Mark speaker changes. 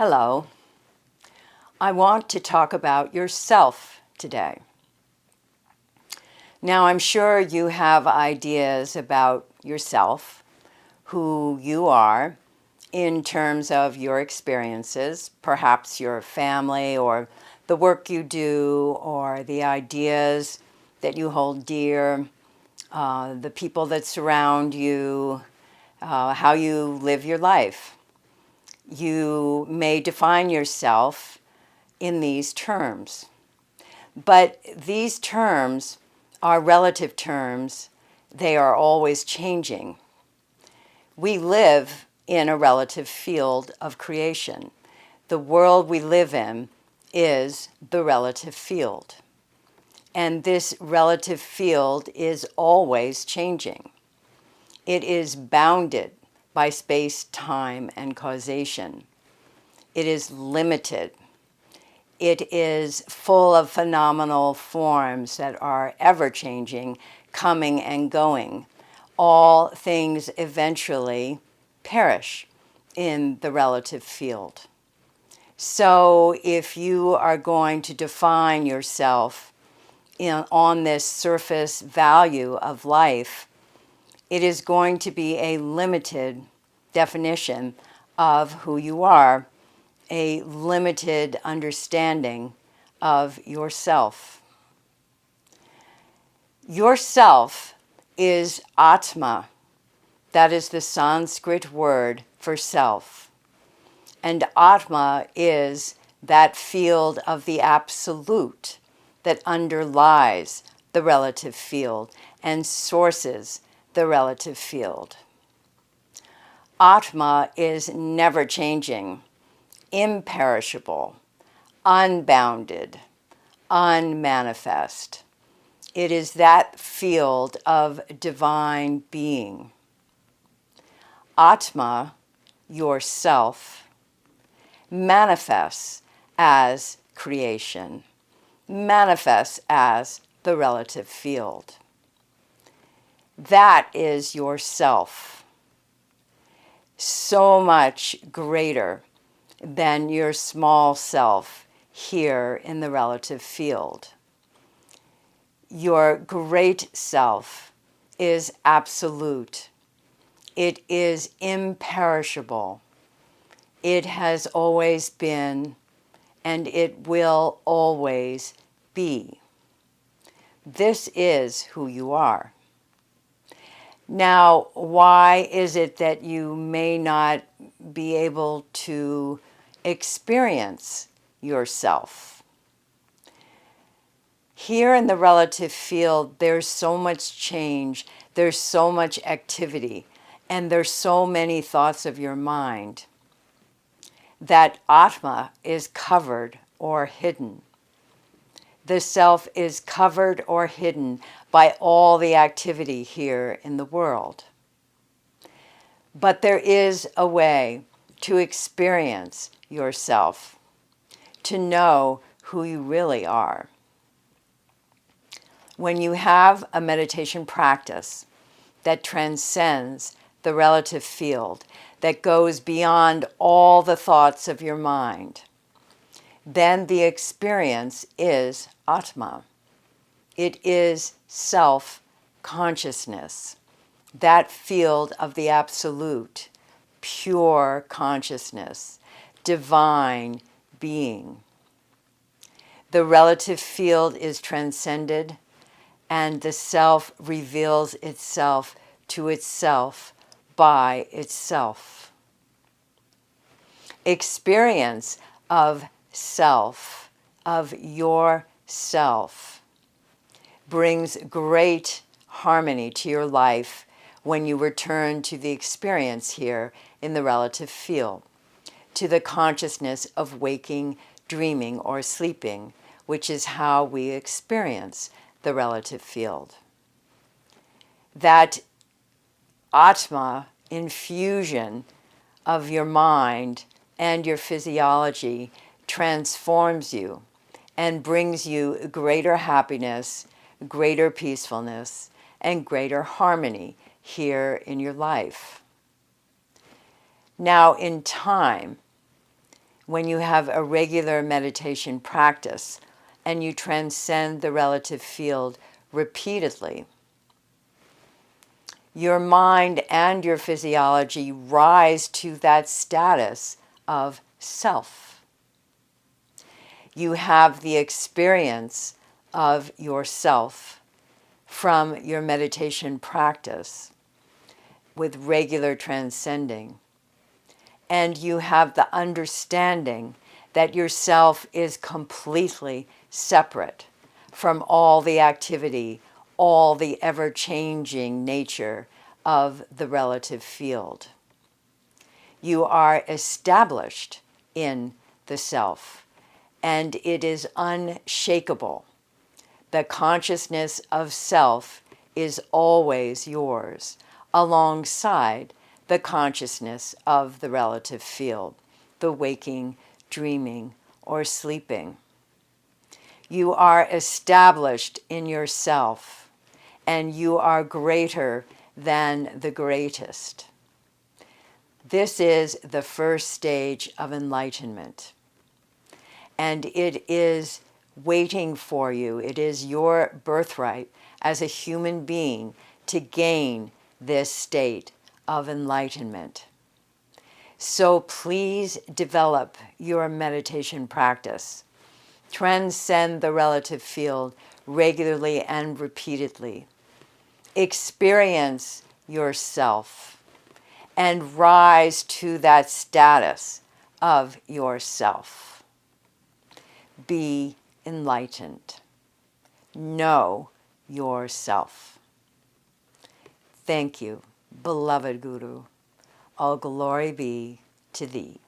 Speaker 1: Hello. I want to talk about yourself today. Now, I'm sure you have ideas about yourself, who you are, in terms of your experiences, perhaps your family or the work you do or the ideas that you hold dear, the people that surround you, how you live your life. You may define yourself in these terms, but these terms are relative terms. They are always changing. We live in a relative field of creation. The world we live in is the relative field. And this relative field is always changing. It is bounded by space, time, and causation. It is limited. It is full of phenomenal forms that are ever-changing, coming and going. All things eventually perish in the relative field. So if you are going to define yourself on this surface value of life, it is going to be a limited definition of who you are, a limited understanding of yourself. Yourself is Atma. That is the Sanskrit word for self. And Atma is that field of the absolute that underlies the relative field and sources the relative field. Atma is never changing, imperishable, unbounded, unmanifest. It is that field of divine being. Atma, yourself, manifests as creation, manifests as the relative field. That is yourself, so much greater than your small self here in the relative field. Your great self is absolute. It is imperishable. It has always been, and it will always be. This is who you are. Now, why is it that you may not be able to experience yourself? Here in the relative field, there's so much change, there's so much activity, and there's so many thoughts of your mind that Atma is covered or hidden. The self is covered or hidden by all the activity here in the world. But there is a way to experience yourself, to know who you really are. When you have a meditation practice that transcends the relative field, that goes beyond all the thoughts of your mind, then the experience is Atma. It is self-consciousness, that field of the absolute, pure consciousness, divine being. The relative field is transcended, and the self reveals itself to itself by itself. Experience of self, of yourself, brings great harmony to your life when you return to the experience here in the relative field, to the consciousness of waking, dreaming, or sleeping, which is how we experience the relative field. That Atma infusion of your mind and your physiology transforms you and brings you greater happiness, greater peacefulness, and greater harmony here in your life. Now, in time, when you have a regular meditation practice and you transcend the relative field repeatedly, your mind and your physiology rise to that status of self. You have the experience of yourself from your meditation practice with regular transcending. And you have the understanding that yourself is completely separate from all the activity, all the ever-changing nature of the relative field. You are established in the self, and it is unshakable. The consciousness of self is always yours, alongside the consciousness of the relative field, the waking, dreaming, or sleeping. You are established in yourself, and you are greater than the greatest. This is the first stage of enlightenment, and it is waiting for you. It is your birthright as a human being to gain this state of enlightenment. So please develop your meditation practice. Transcend the relative field regularly and repeatedly. Experience yourself and rise to that status of yourself. Be enlightened. Know yourself. Thank you, beloved Guru. All glory be to thee.